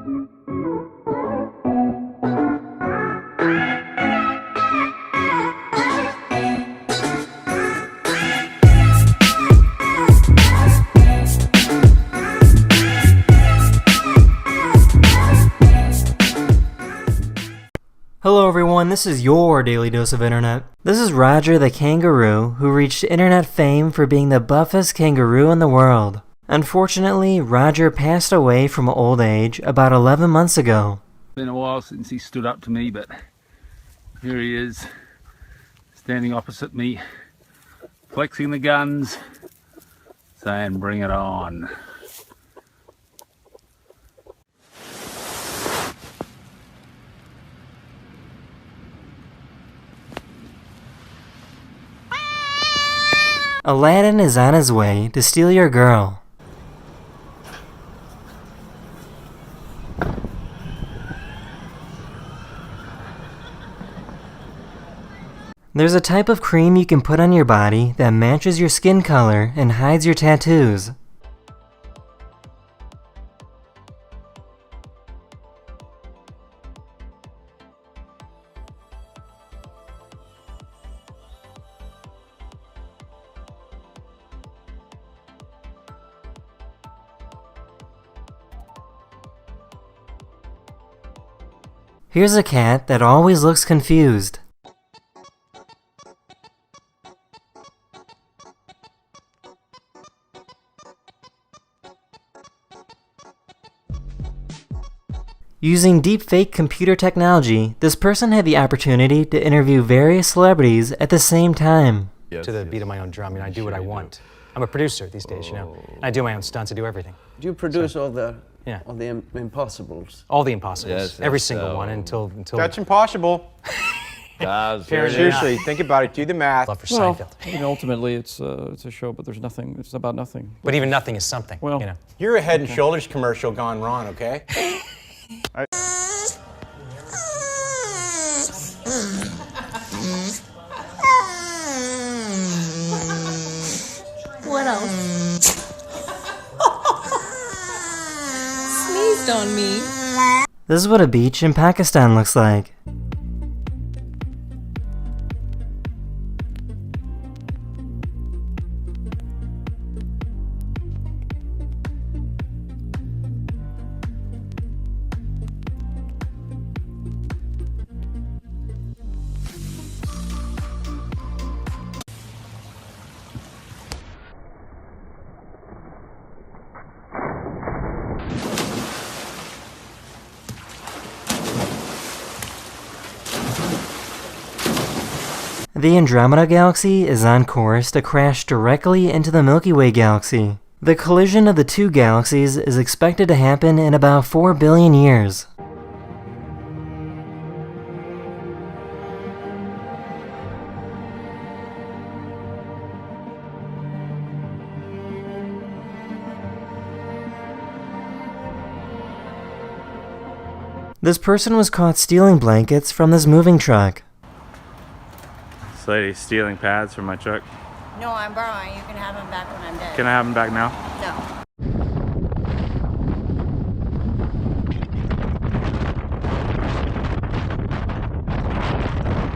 Hello everyone, this is your Daily Dose of Internet. This is Roger the Kangaroo, who reached internet fame for being the buffest kangaroo in the world. Unfortunately, Roger passed away from old age about 11 months ago. It's been a while since he stood up to me, but here he is, standing opposite me, flexing the guns, saying bring it on. Aladdin is on his way to steal your girl. There's a type of cream you can put on your body that matches your skin color and hides your tattoos. Here's a cat that always looks confused. Using deepfake computer technology, this person had the opportunity to interview various celebrities at the same time. To the beat of my own drum, I do what I want. I'm a producer these days, I do my own stunts, I do everything. Do you produce all the impossibles? All the impossibles, every single one until. That's impossible. Seriously, think about it. Do the math. Love for Seinfeld. Ultimately, it's a show, but there's nothing. It's about nothing. But even nothing is something. Well, You're a Head and Shoulders commercial gone wrong, okay? What else? Sneezed on me. This is what a beach in Pakistan looks like. The Andromeda Galaxy is on course to crash directly into the Milky Way galaxy. The collision of the two galaxies is expected to happen in about 4 billion years. This person was caught stealing blankets from this moving truck. This lady's stealing pads from my truck. No, I'm borrowing. You can have them back when I'm dead. Can I have them back now? No.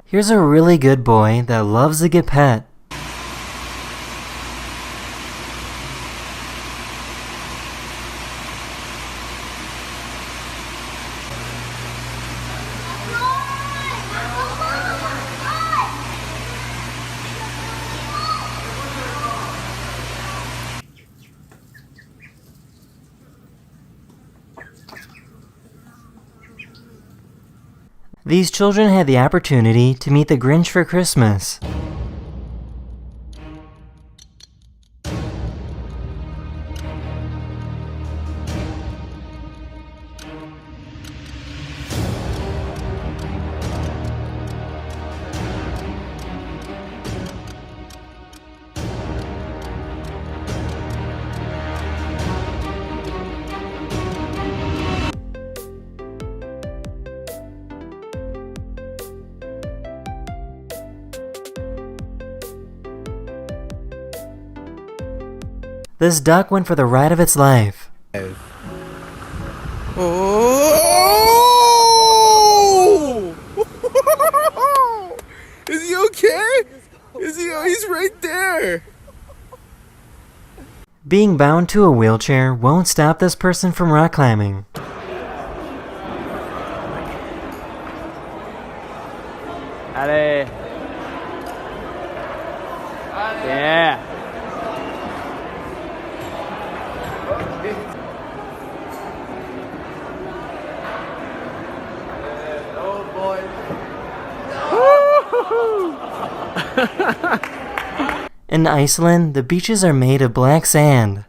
Here's a really good boy that loves to get pet. These children had the opportunity to meet the Grinch for Christmas. This duck went for the ride of its life. Oh! Is he okay? He's right there. Being bound to a wheelchair won't stop this person from rock climbing. Allez. Yeah. In Iceland, the beaches are made of black sand.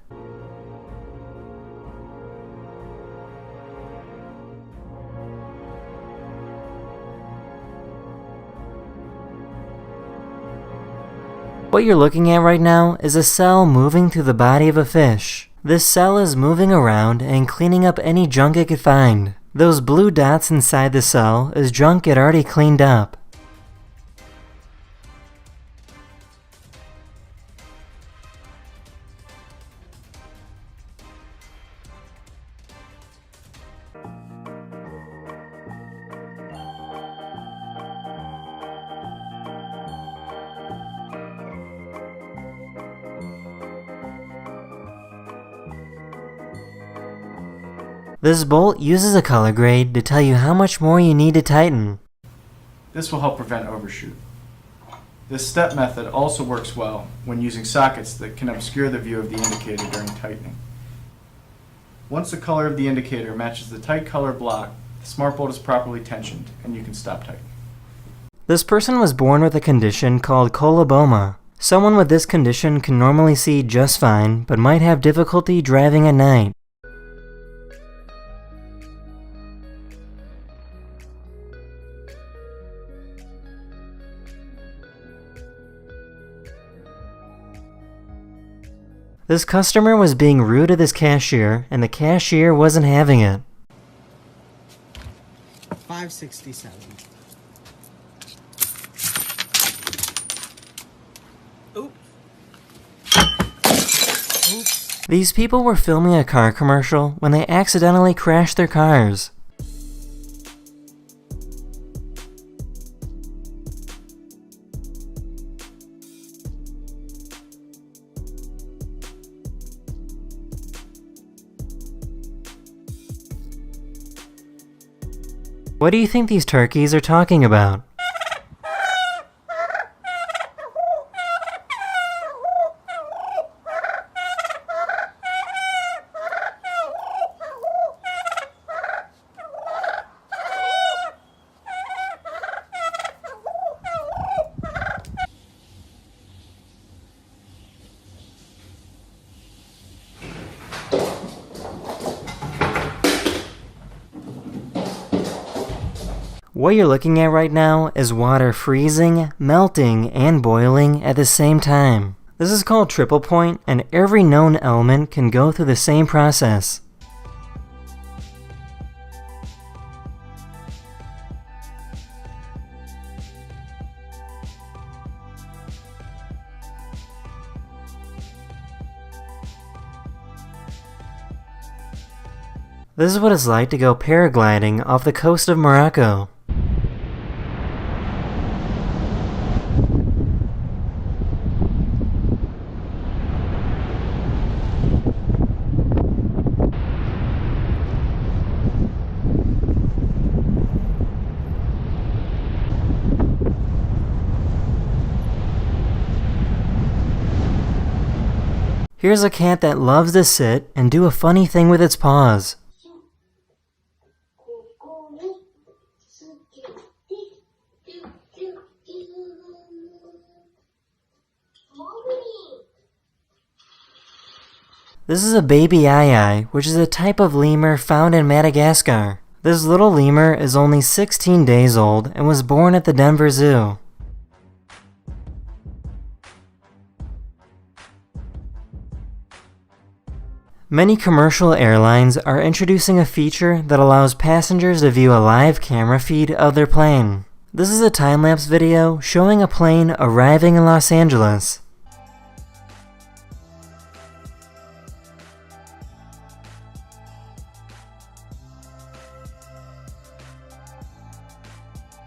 What you're looking at right now is a cell moving through the body of a fish. This cell is moving around and cleaning up any junk it could find. Those blue dots inside the cell is junk it already cleaned up. This bolt uses a color grade to tell you how much more you need to tighten. This will help prevent overshoot. This step method also works well when using sockets that can obscure the view of the indicator during tightening. Once the color of the indicator matches the tight color block, the smart bolt is properly tensioned and you can stop tightening. This person was born with a condition called coloboma. Someone with this condition can normally see just fine, but might have difficulty driving at night. This customer was being rude to this cashier, and the cashier wasn't having it. $5.67. Oops. These people were filming a car commercial when they accidentally crashed their cars. What do you think these turkeys are talking about? What you're looking at right now is water freezing, melting, and boiling at the same time. This is called triple point, and every known element can go through the same process. This is what it's like to go paragliding off the coast of Morocco. Here's a cat that loves to sit and do a funny thing with its paws. This is a baby aye-aye, which is a type of lemur found in Madagascar. This little lemur is only 16 days old and was born at the Denver Zoo. Many commercial airlines are introducing a feature that allows passengers to view a live camera feed of their plane. This is a time-lapse video showing a plane arriving in Los Angeles.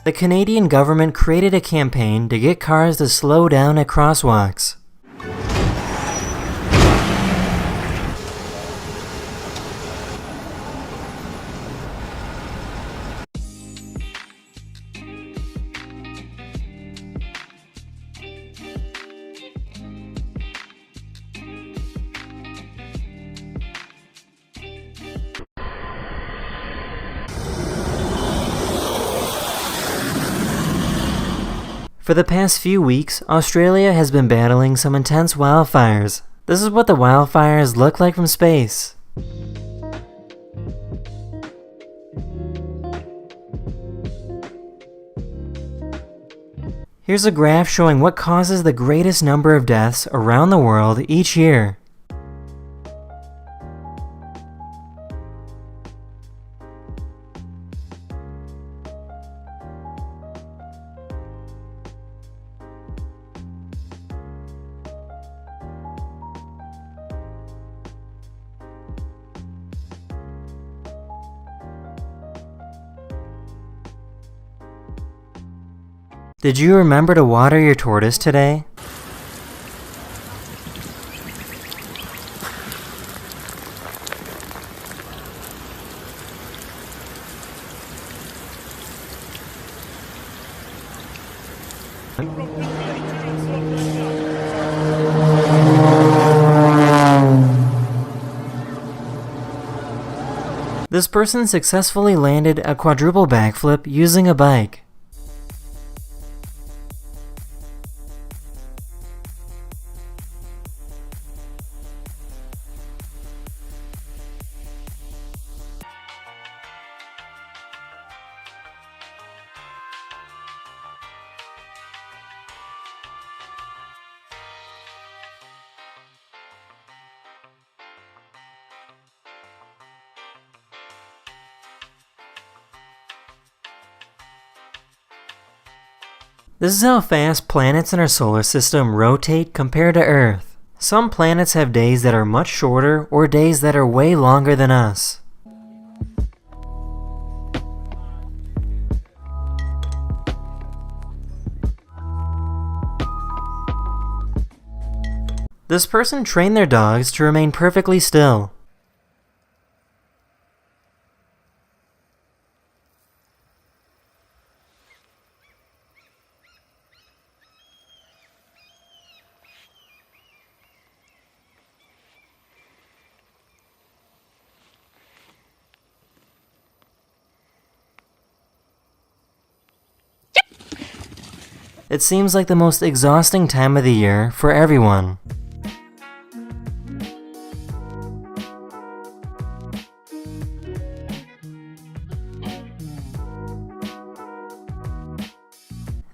The Canadian government created a campaign to get cars to slow down at crosswalks. For the past few weeks, Australia has been battling some intense wildfires. This is what the wildfires look like from space. Here's a graph showing what causes the greatest number of deaths around the world each year. Did you remember to water your tortoise today? This person successfully landed a quadruple backflip using a bike. This is how fast planets in our solar system rotate compared to Earth. Some planets have days that are much shorter or days that are way longer than us. This person trained their dogs to remain perfectly still. It seems like the most exhausting time of the year for everyone.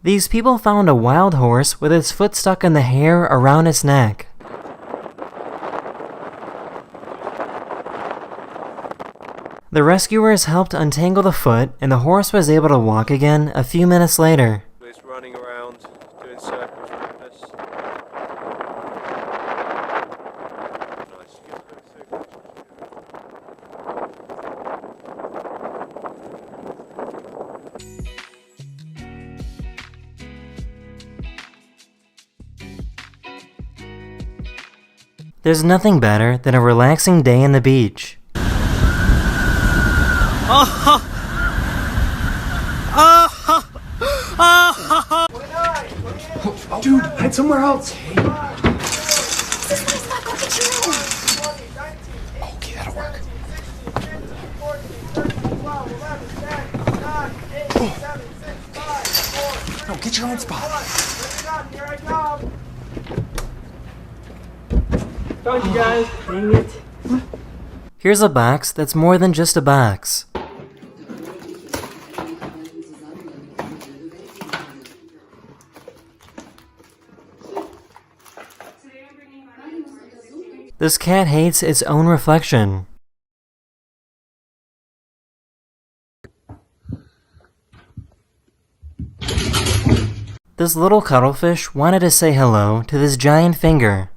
These people found a wild horse with its foot stuck in the hair around its neck. The rescuers helped untangle the foot, and the horse was able to walk again a few minutes later. It's running around, doing circles around us. There's nothing better than a relaxing day on the beach. Dude, head somewhere else. Okay, that'll work. No, get your own spot. Found you guys. Dang it. Here's a box that's more than just a box. This cat hates its own reflection. This little cuttlefish wanted to say hello to this giant finger.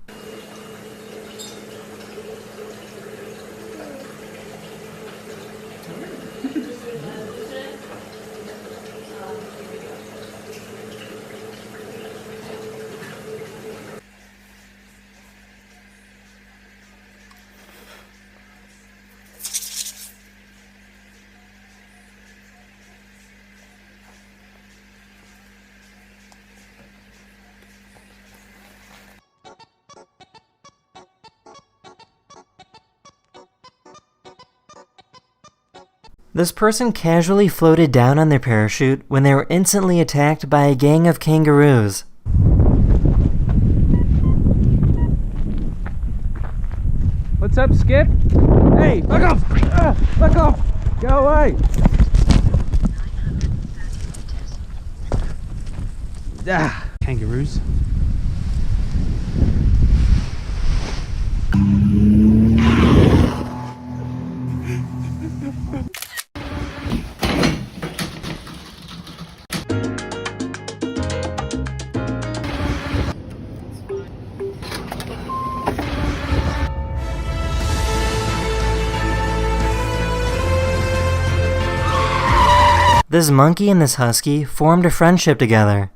This person casually floated down on their parachute when they were instantly attacked by a gang of kangaroos. What's up, Skip? Hey, let go! Let go! Go away! Kangaroos. This monkey and this husky formed a friendship together.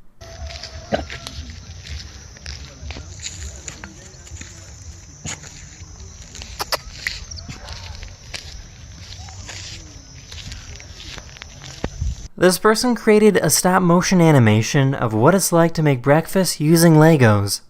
This person created a stop-motion animation of what it's like to make breakfast using Legos.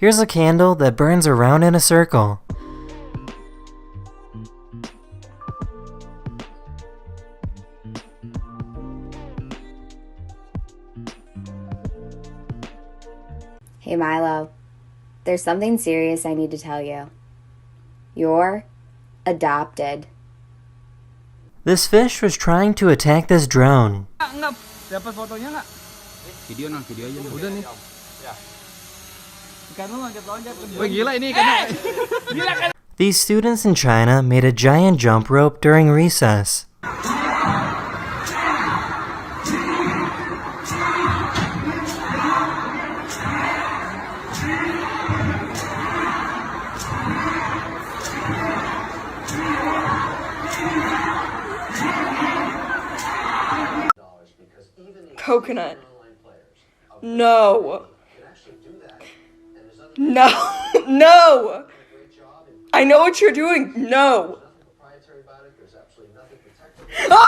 Here's a candle that burns around in a circle. Hey Milo, there's something serious I need to tell you. You're adopted. This fish was trying to attack this drone. Dapat fotonya nggak? Video aja. Udah nih. Wah gila ini ikannya. These students in China made a giant jump rope during recess. Coconut. No. No. No. I know what you're doing. No. Ah!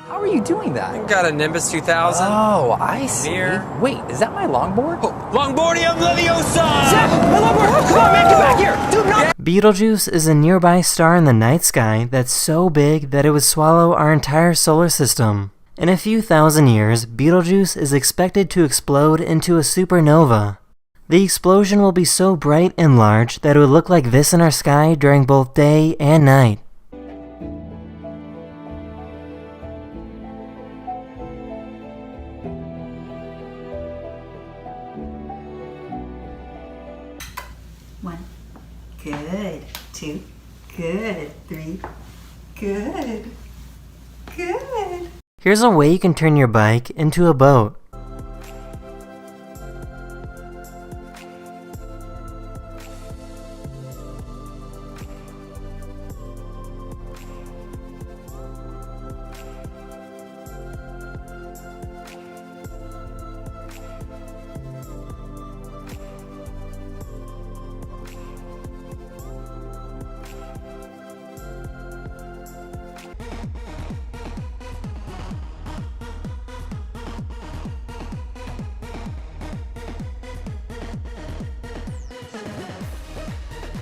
How are you doing that? I got a Nimbus 2000. Oh, I see. Mirror. Wait, is that my longboard? Oh, Longboardium Leviosa! Zach, my longboard! Come on, man, get back here! Do not! Betelgeuse is a nearby star in the night sky that's so big that it would swallow our entire solar system. In a few thousand years, Betelgeuse is expected to explode into a supernova. The explosion will be so bright and large that it would look like this in our sky during both day and night. One, good. Two, good. Three, good. Good. Here's a way you can turn your bike into a boat.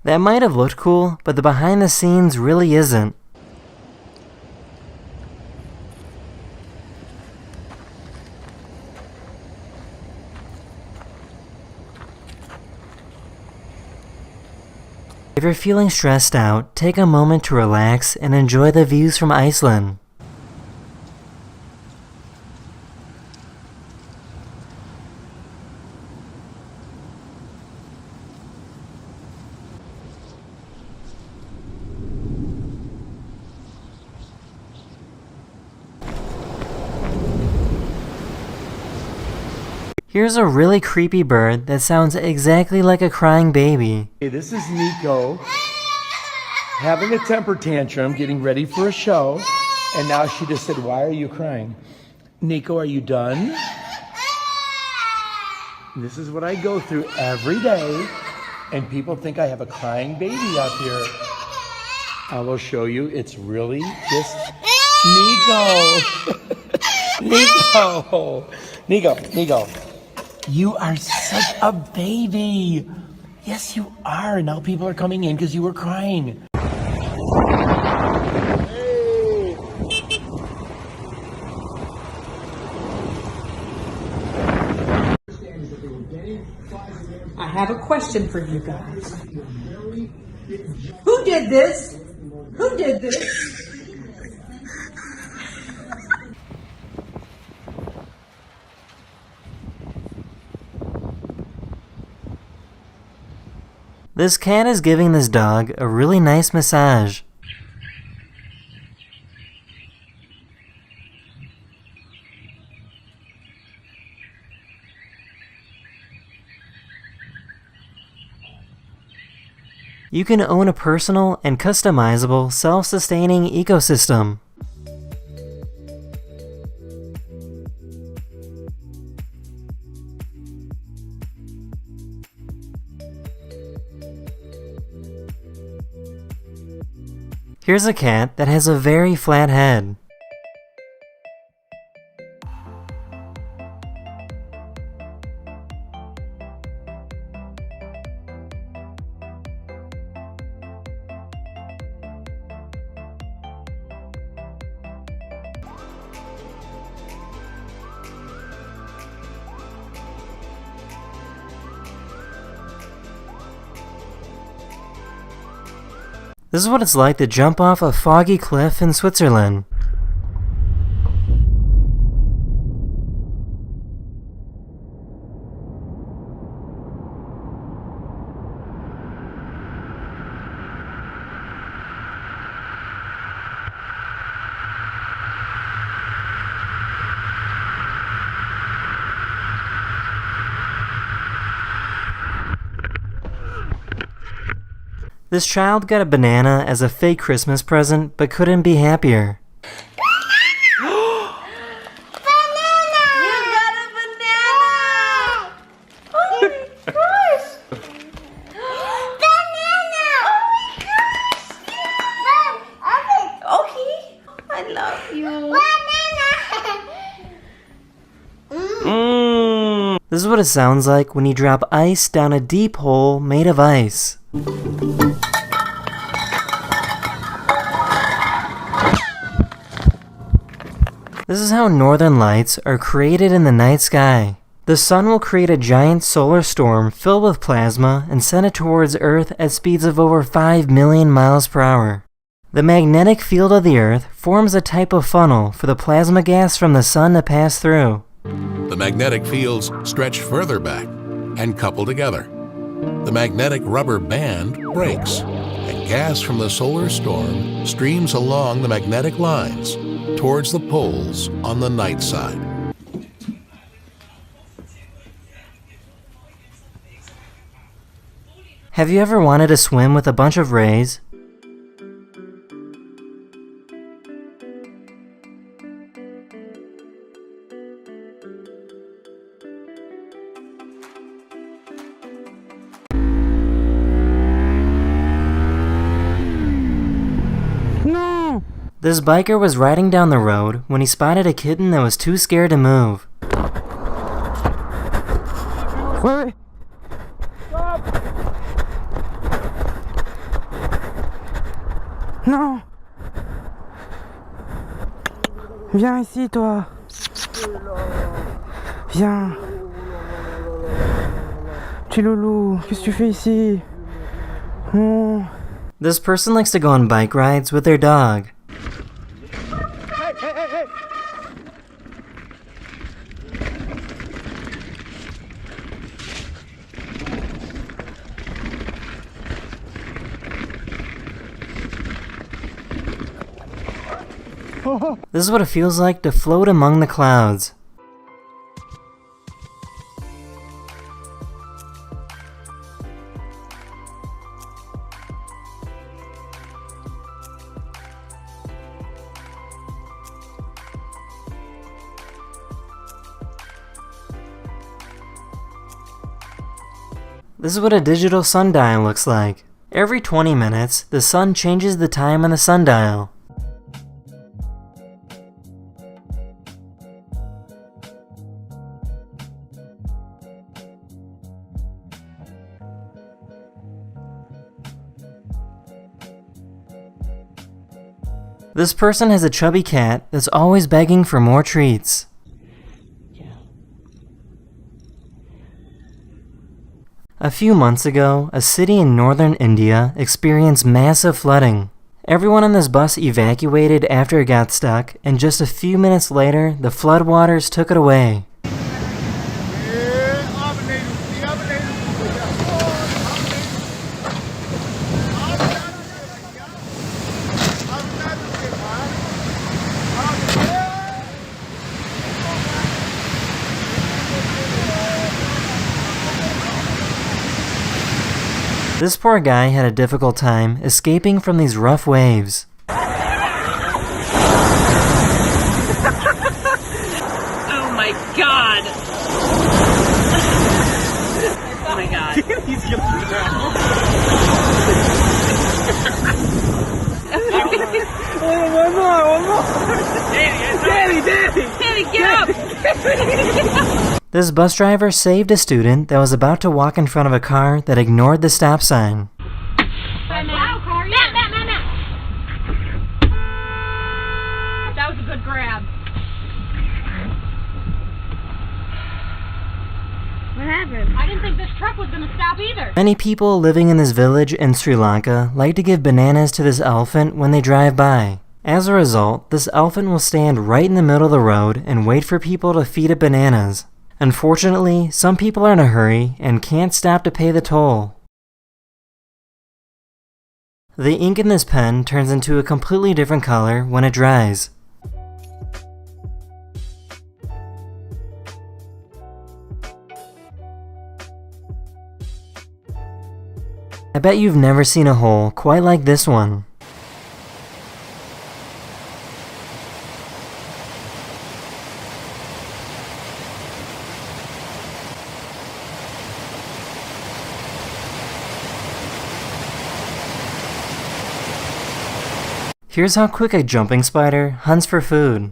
That might have looked cool, but the behind the scenes really isn't. If you're feeling stressed out, take a moment to relax and enjoy the views from Iceland. Here's a really creepy bird that sounds exactly like a crying baby. Hey, this is Nico having a temper tantrum, getting ready for a show, And now she just said, why are you crying? Nico, are you done? This is what I go through every day, and people think I have a crying baby up here. I will show you. It's really just Nico. Nico. You are such a baby. Yes, you are. Now people are coming in because you were crying. I have a question for you guys. Who did this? Who did this? This cat is giving this dog a really nice massage. You can own a personal and customizable self-sustaining ecosystem. Here's a cat that has a very flat head. This is what it's like to jump off a foggy cliff in Switzerland. This child got a banana as a fake Christmas present, but couldn't be happier. This is what it sounds like when you drop ice down a deep hole made of ice. This is how northern lights are created in the night sky. The sun will create a giant solar storm filled with plasma and send it towards Earth at speeds of over 5 million miles per hour. The magnetic field of the Earth forms a type of funnel for the plasma gas from the sun to pass through. The magnetic fields stretch further back and couple together. The magnetic rubber band breaks, and gas from the solar storm streams along the magnetic lines towards the poles on the night side. Have you ever wanted to swim with a bunch of rays? This biker was riding down the road when he spotted a kitten that was too scared to move. Wait. Stop. Non. Viens ici, toi. Viens. Petit loulou, qu'est-ce que tu fais ici? Oh. This person likes to go on bike rides with their dog. This is what it feels like to float among the clouds. This is what a digital sundial looks like. Every 20 minutes, the sun changes the time on the sundial. This person has a chubby cat that's always begging for more treats. A few months ago, a city in northern India experienced massive flooding. Everyone on this bus evacuated after it got stuck, and just a few minutes later, the floodwaters took it away. This poor guy had a difficult time escaping from these rough waves. Oh my god! Oh my god. He's gonna drown. One more! Danny, get up! This bus driver saved a student that was about to walk in front of a car that ignored the stop sign. That was a good grab. What happened? I didn't think this truck was gonna stop either. Many people living in this village in Sri Lanka like to give bananas to this elephant when they drive by. As a result, this elephant will stand right in the middle of the road and wait for people to feed it bananas. Unfortunately, some people are in a hurry and can't stop to pay the toll. The ink in this pen turns into a completely different color when it dries. I bet you've never seen a hole quite like this one. Here's how quick a jumping spider hunts for food.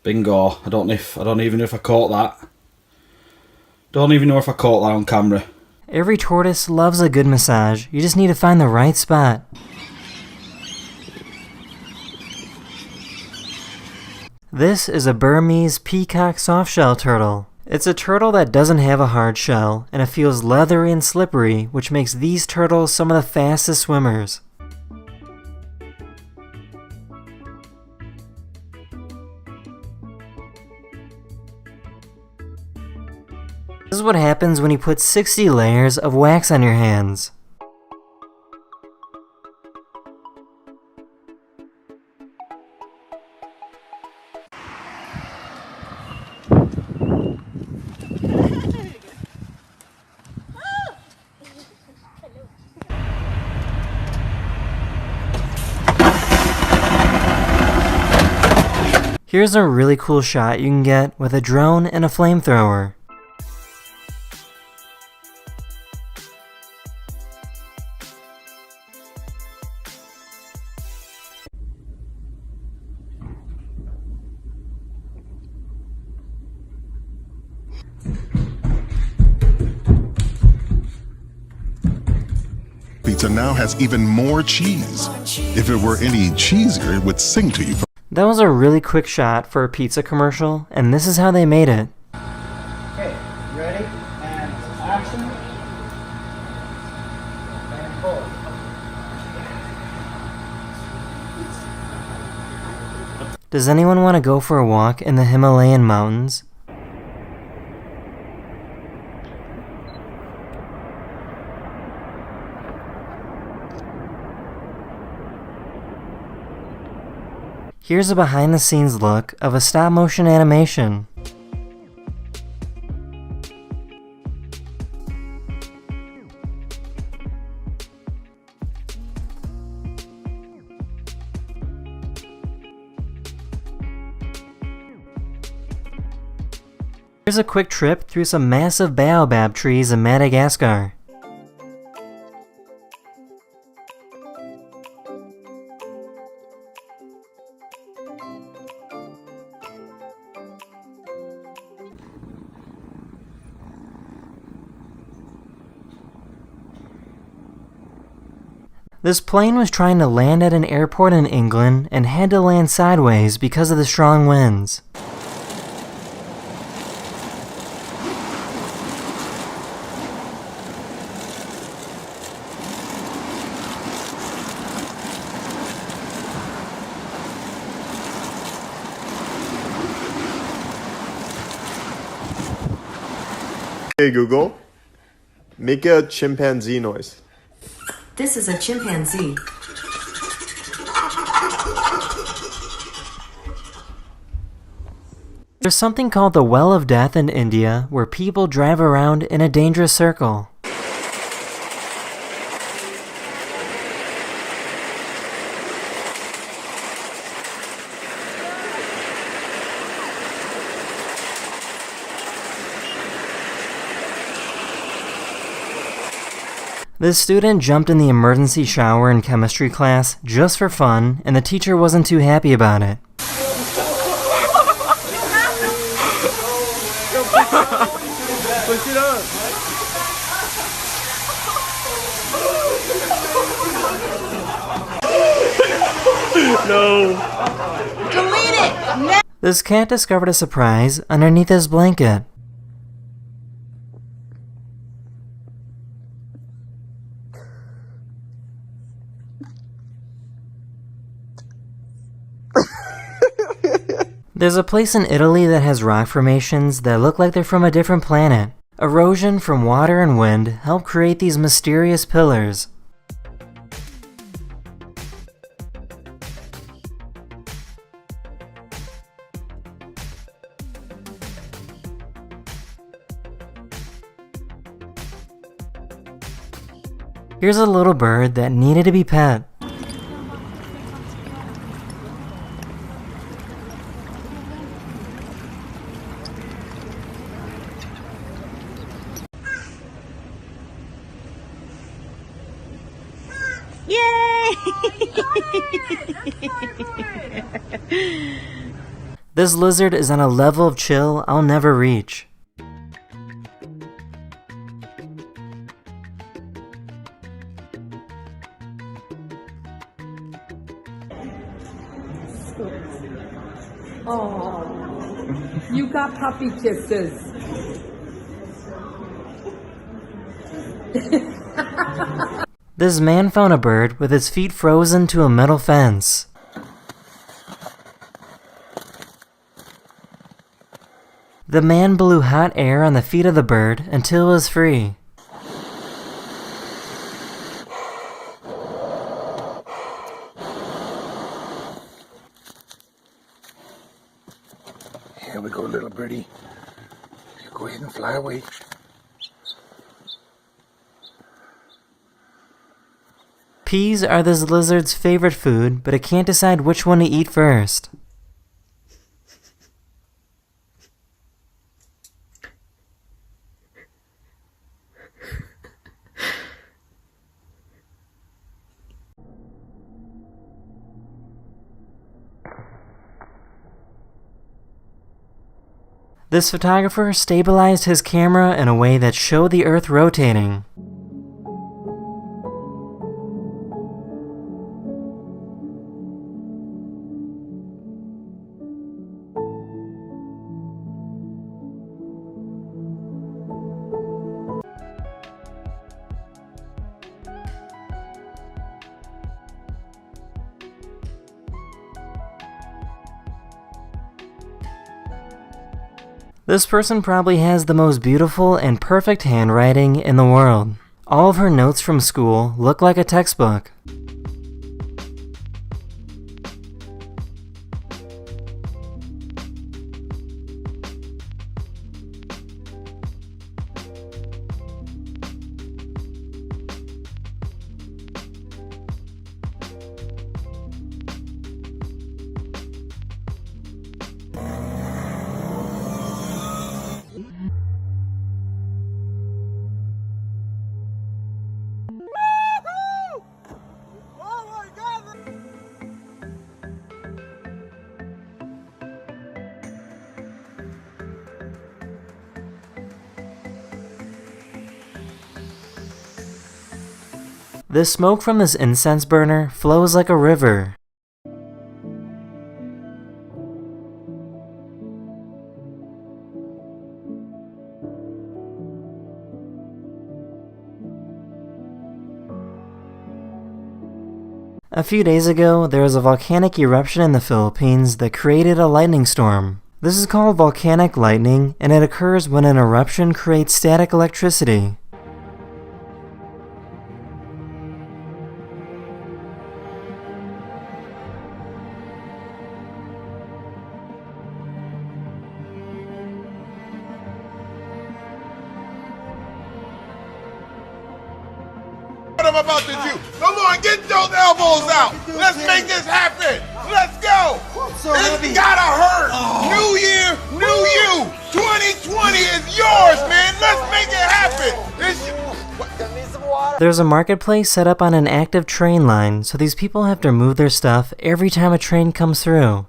Bingo. I don't even know if I caught that. Don't even know if I caught that on camera. Every tortoise loves a good massage. You just need to find the right spot. This is a Burmese peacock softshell turtle. It's a turtle that doesn't have a hard shell, and it feels leathery and slippery, which makes these turtles some of the fastest swimmers. This is what happens when you put 60 layers of wax on your hands. Here's a really cool shot you can get with a drone and a flamethrower. Pizza now has even more cheese. If it were any cheesier, it would sing to you. That was a really quick shot for a pizza commercial, and this is how they made it. Okay, ready? And action. And forward. Does anyone want to go for a walk in the Himalayan mountains? Here's a behind-the-scenes look of a stop-motion animation. Here's a quick trip through some massive baobab trees in Madagascar. This plane was trying to land at an airport in England and had to land sideways because of the strong winds. Hey Google, make a chimpanzee noise. This is a chimpanzee. There's something called the Well of Death in India where people drive around in a dangerous circle. This student jumped in the emergency shower in chemistry class just for fun, and the teacher wasn't too happy about it. Push it up. No. Delete it! This cat discovered a surprise underneath his blanket. There's a place in Italy that has rock formations that look like they're from a different planet. Erosion from water and wind help create these mysterious pillars. Here's a little bird that needed to be pet. This lizard is on a level of chill I'll never reach. Oh, you got puppy kisses. This man found a bird with its feet frozen to a metal fence. The man blew hot air on the feet of the bird until it was free. Here we go, little birdie. Go ahead and fly away. Peas are this lizard's favorite food, but it can't decide which one to eat first. This photographer stabilized his camera in a way that showed the Earth rotating. This person probably has the most beautiful and perfect handwriting in the world. All of her notes from school look like a textbook. The smoke from this incense burner flows like a river. A few days ago, there was a volcanic eruption in the Philippines that created a lightning storm. This is called volcanic lightning, and it occurs when an eruption creates static electricity. What I'm about to do. Come on, get those elbows out. Let's make this happen. Let's go. It's gotta hurt. New year, new you. 2020 is yours, man. Let's make it happen. There's a marketplace set up on an active train line, so these people have to move their stuff every time a train comes through.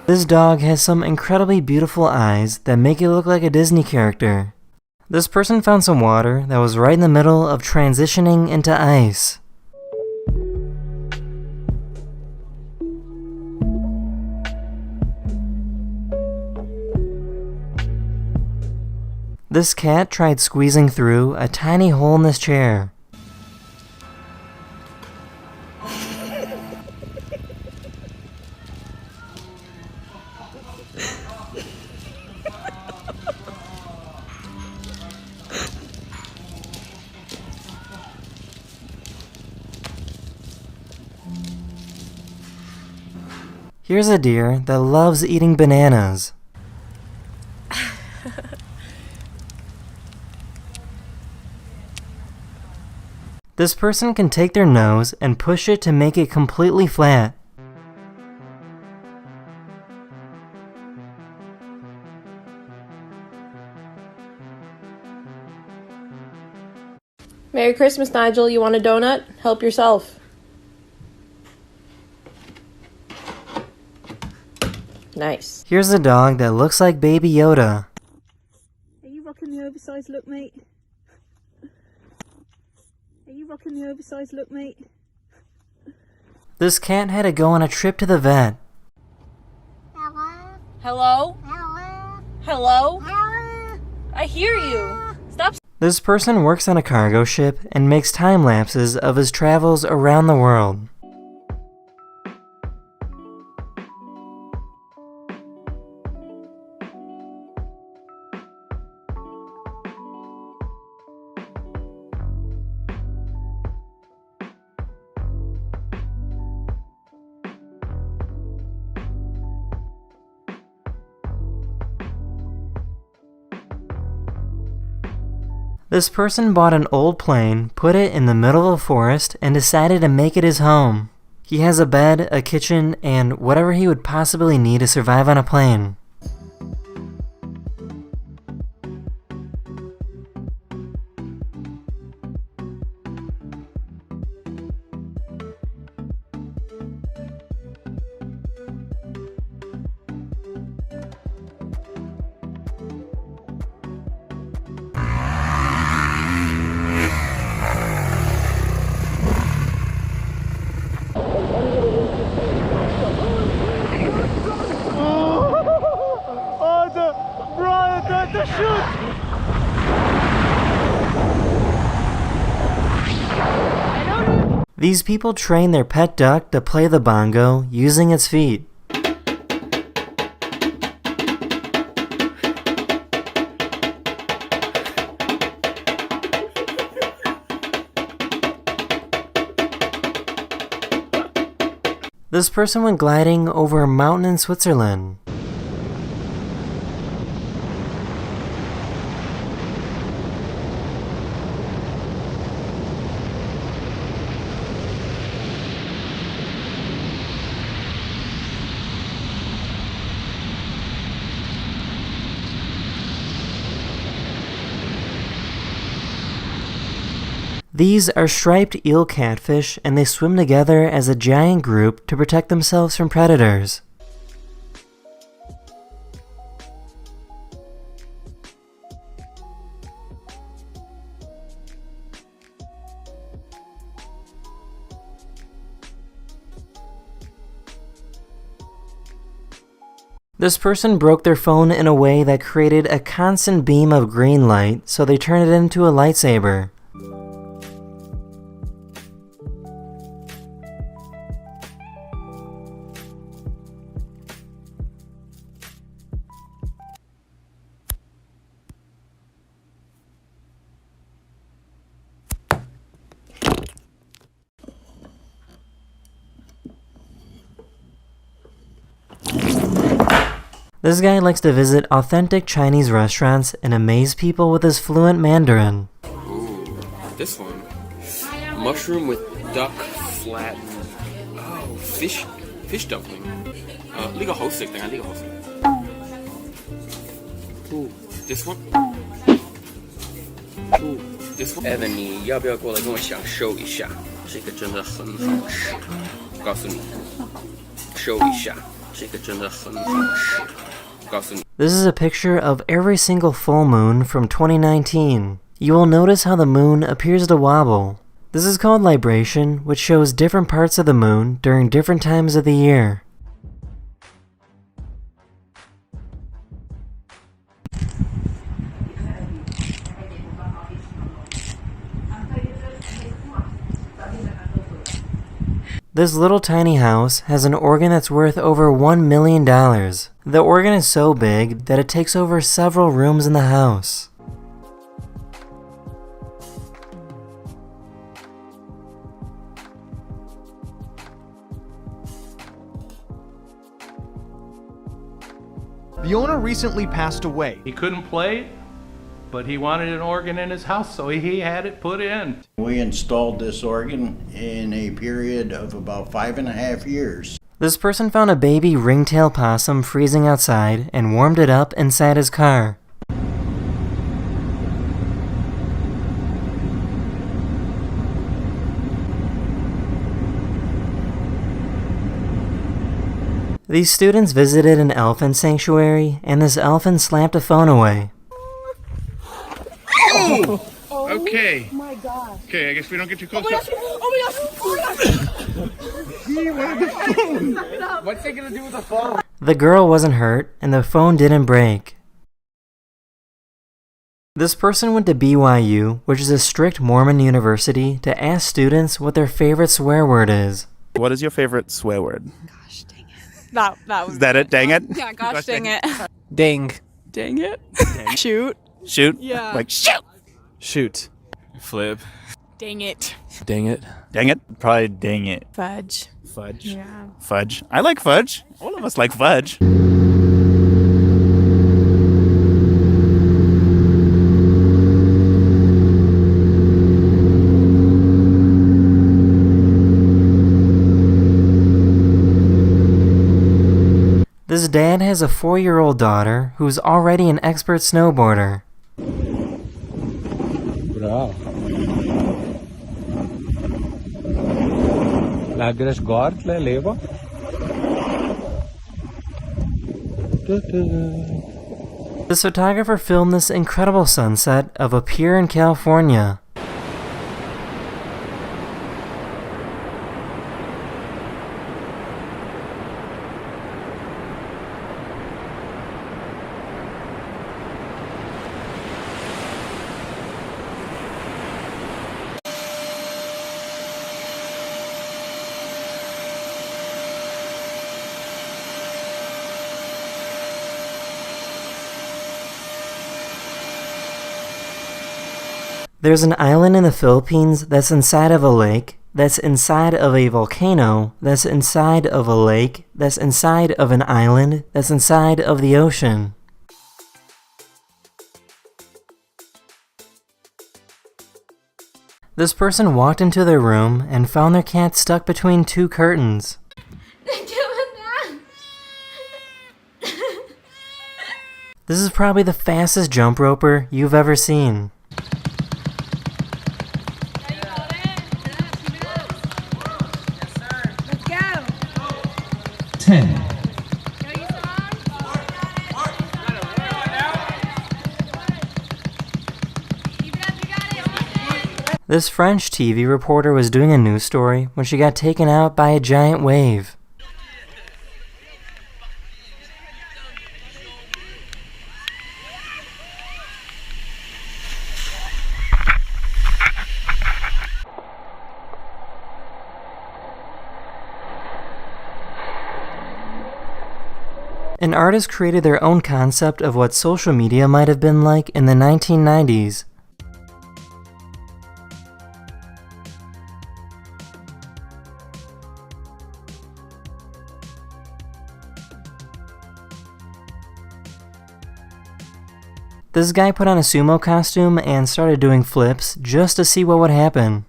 This dog has some incredibly beautiful eyes that make it look like a Disney character. This person found some water that was right in the middle of transitioning into ice. This cat tried squeezing through a tiny hole in this chair. Here's a deer that loves eating bananas. This person can take their nose and push it to make it completely flat. Merry Christmas, Nigel. You want a donut? Help yourself. Nice. Here's a dog that looks like Baby Yoda. Are you rocking the oversized look, mate? Are you rocking the oversized look, mate? This cat had to go on a trip to the vet. Hello? Hello? I hear you. Stop. This person works on a cargo ship and makes time lapses of his travels around the world. This person bought an old plane, put it in the middle of a forest, and decided to make it his home. He has a bed, a kitchen, and whatever he would possibly need to survive on a plane. These people train their pet duck to play the bongo using its feet. This person went gliding over a mountain in Switzerland. These are striped eel catfish, and they swim together as a giant group to protect themselves from predators. This person broke their phone in a way that created a constant beam of green light, so they turned it into a lightsaber. This guy likes to visit authentic Chinese restaurants and amaze people with his fluent Mandarin. Ooh, this one. Mushroom with duck flat. Oh, fish dumpling. 呢個好食定係呢個好食 Ooh, this one. Ooh, this one. Evan， 你要不要过来跟我享受一下？这个真的很好吃。告诉你，收一下，这个真的很好吃。 This is a picture of every single full moon from 2019. You will notice how the moon appears to wobble. This is called libration, which shows different parts of the moon during different times of the year. This little tiny house has an organ that's worth over $1 million. The organ is so big that it takes over several rooms in the house. The owner recently passed away. He couldn't play, but he wanted an organ in his house, so he had it put in. We installed this organ in a period of about 5.5 years. This person found a baby ringtail possum freezing outside and warmed it up inside his car. These students visited an elephant sanctuary, and this elephant slapped a phone away. Oh! Okay. Oh my gosh. Okay, I guess we don't get too close. Oh my gosh! He wanted the phone! What's it gonna do with the phone? The girl wasn't hurt, and the phone didn't break. This person went to BYU, which is a strict Mormon university, to ask students what their favorite swear word is. What is your favorite swear word? Gosh dang it. That was Is that it? Dang it? Yeah, gosh dang it. Ding. Dang it. Shoot. Shoot? Yeah. Like, shoot! Shoot. Flip. Dang it. Dang it. Dang it? Probably dang it. Fudge. Fudge. Yeah. Fudge. I like fudge. All of us like fudge. This dad has a 4-year-old daughter who's already an expert snowboarder. Bravo. Lagres gort le levo. This photographer filmed this incredible sunset of a pier in California. There's an island in the Philippines that's inside of a lake, that's inside of a volcano, that's inside of a lake, that's inside of an island, that's inside of the ocean. This person walked into their room and found their cat stuck between 2 curtains. This is probably the fastest jump roper you've ever seen. 10. This French TV reporter was doing a news story when she got taken out by a giant wave. An artist created their own concept of what social media might have been like in the 1990s. This guy put on a sumo costume and started doing flips just to see what would happen.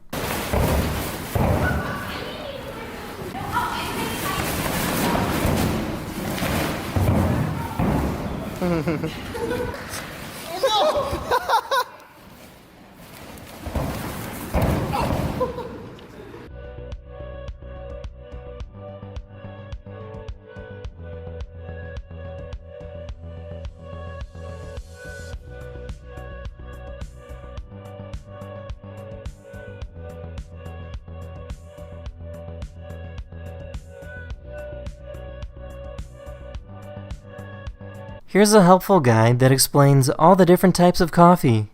Here's a helpful guide that explains all the different types of coffee.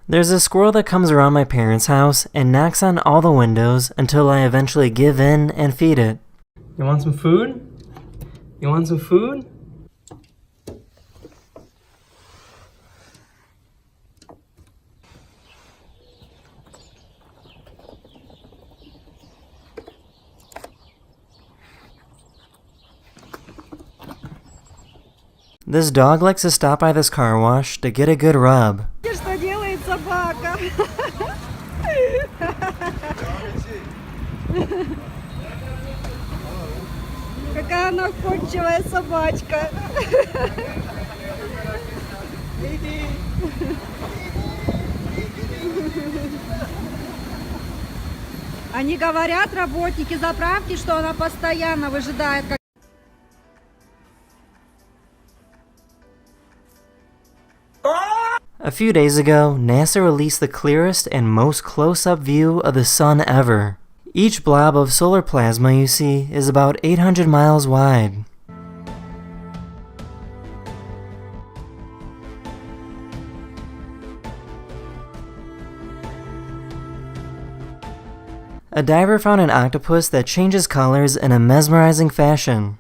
There's a squirrel that comes around my parents' house and knocks on all the windows until I eventually give in and feed it. You want some food? You want some food? This dog likes to stop by this car wash to get a good rub. Что делает собака? Какая она находчивая собачка. Они говорят, работники заправки, что она постоянно выжидает, как... A few days ago, NASA released the clearest and most close-up view of the sun ever. Each blob of solar plasma you see is about 800 miles wide. A diver found an octopus that changes colors in a mesmerizing fashion.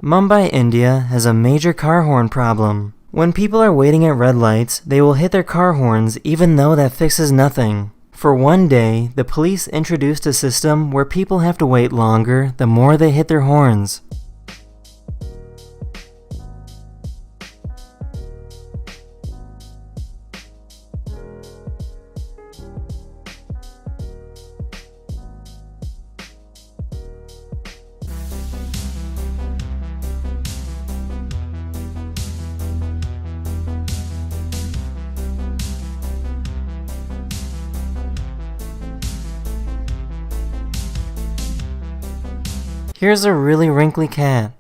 Mumbai, India has a major car horn problem. When people are waiting at red lights, they will hit their car horns even though that fixes nothing. For one day, the police introduced a system where people have to wait longer the more they hit their horns. Here's a really wrinkly cat.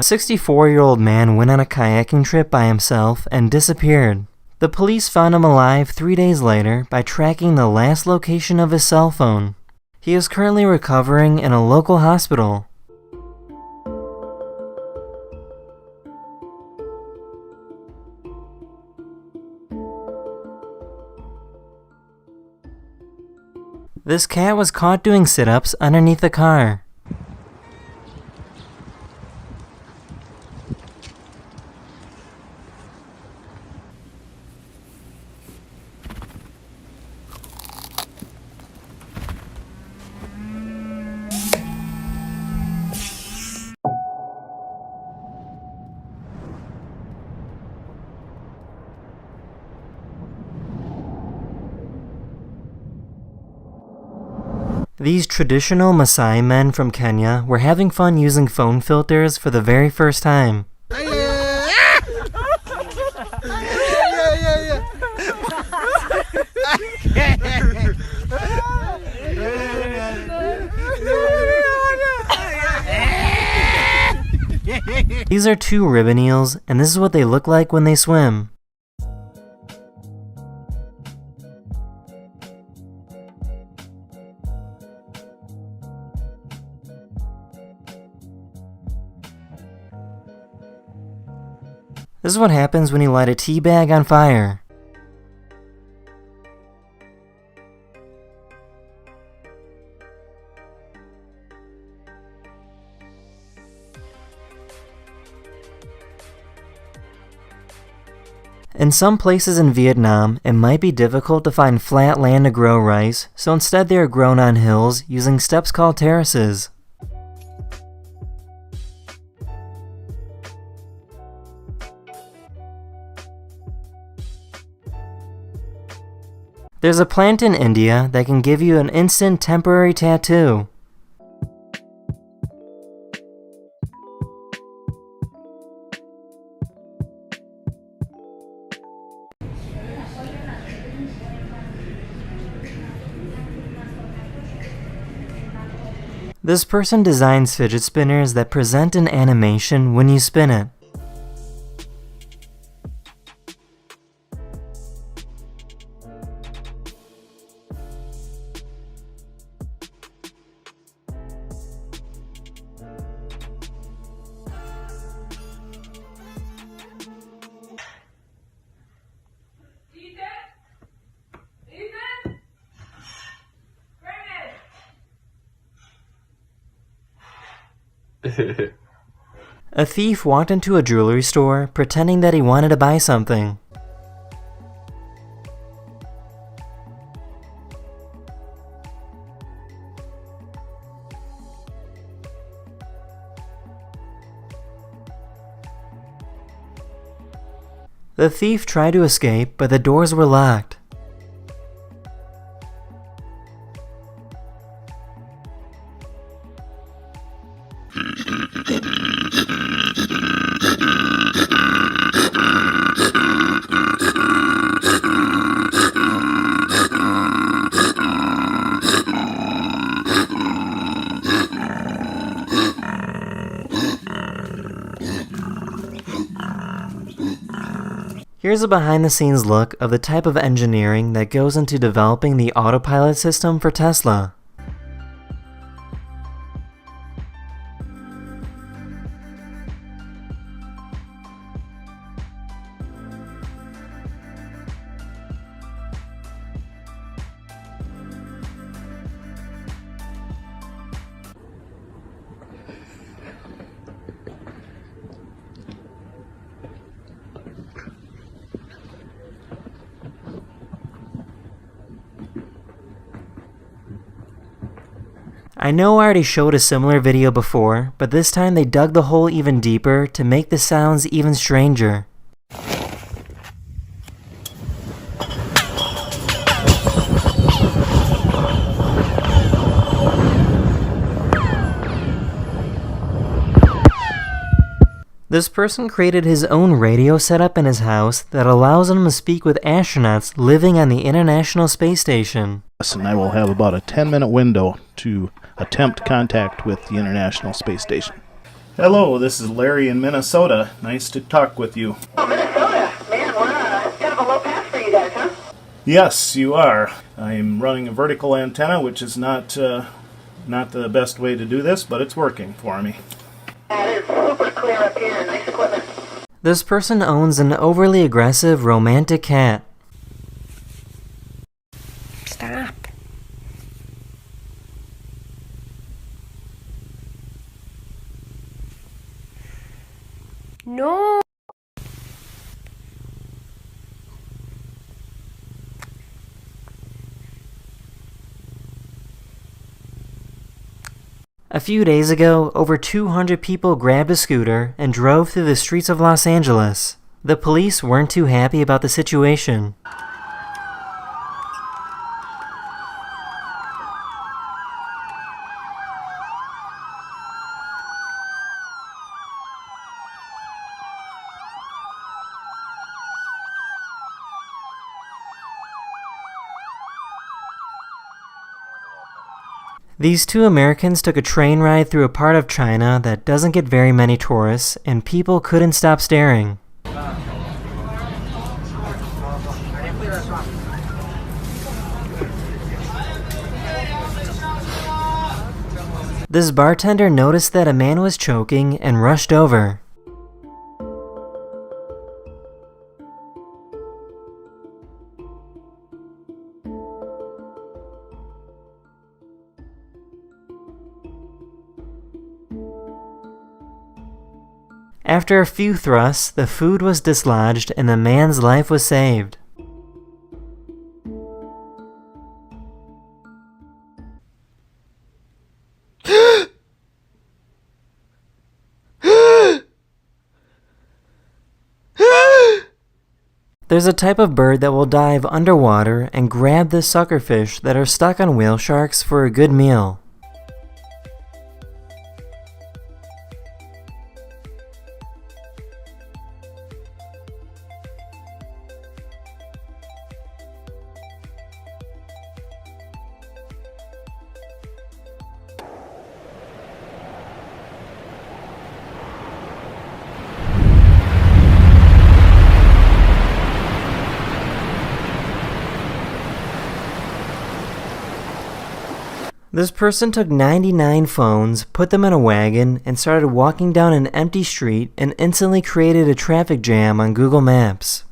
A 64-year-old man went on a kayaking trip by himself and disappeared. The police found him alive 3 days later by tracking the last location of his cell phone. He is currently recovering in a local hospital. This cat was caught doing sit-ups underneath a car. These traditional Maasai men from Kenya were having fun using phone filters for the very first time. These are 2 ribbon eels, and this is what they look like when they swim. This is what happens when you light a tea bag on fire. In some places in Vietnam, it might be difficult to find flat land to grow rice, so instead they are grown on hills using steps called terraces. There's a plant in India that can give you an instant temporary tattoo. This person designs fidget spinners that present an animation when you spin it. A thief walked into a jewelry store pretending that he wanted to buy something. The thief tried to escape, but the doors were locked. Here's a behind-the-scenes look of the type of engineering that goes into developing the autopilot system for Tesla. I know I already showed a similar video before, but this time they dug the hole even deeper to make the sounds even stranger. This person created his own radio setup in his house that allows him to speak with astronauts living on the International Space Station. And I will have about a 10-minute window to attempt contact with the International Space Station. Hello, this is Larry in Minnesota. Nice to talk with you. Oh, Minnesota. Man, we're kind of a low pass for you guys, huh? Yes, you are. I'm running a vertical antenna, which is not the best way to do this, but it's working for me. That is super clear up here. Nice equipment. This person owns an overly aggressive romantic cat. Stop. No. A few days ago, over 200 people grabbed a scooter and drove through the streets of Los Angeles. The police weren't too happy about the situation. These two Americans took a train ride through a part of China that doesn't get very many tourists, and people couldn't stop staring. This bartender noticed that a man was choking and rushed over. After a few thrusts, the food was dislodged and the man's life was saved. There's a type of bird that will dive underwater and grab the suckerfish that are stuck on whale sharks for a good meal. This person took 99 phones, put them in a wagon, and started walking down an empty street and instantly created a traffic jam on Google Maps.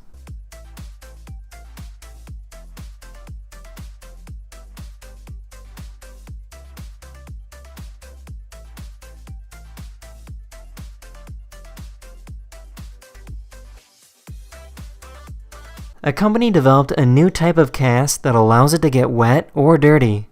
A company developed a new type of cast that allows it to get wet or dirty.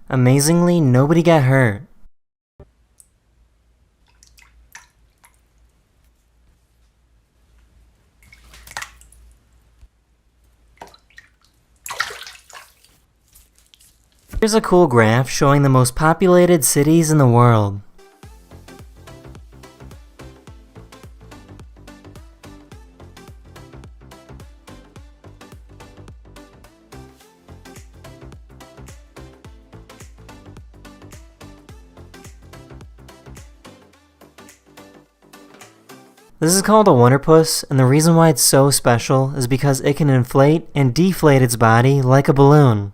Amazingly, nobody got hurt. Here's a cool graph showing the most populated cities in the world. This is called a wonderpuss, and the reason why it's so special is because it can inflate and deflate its body like a balloon.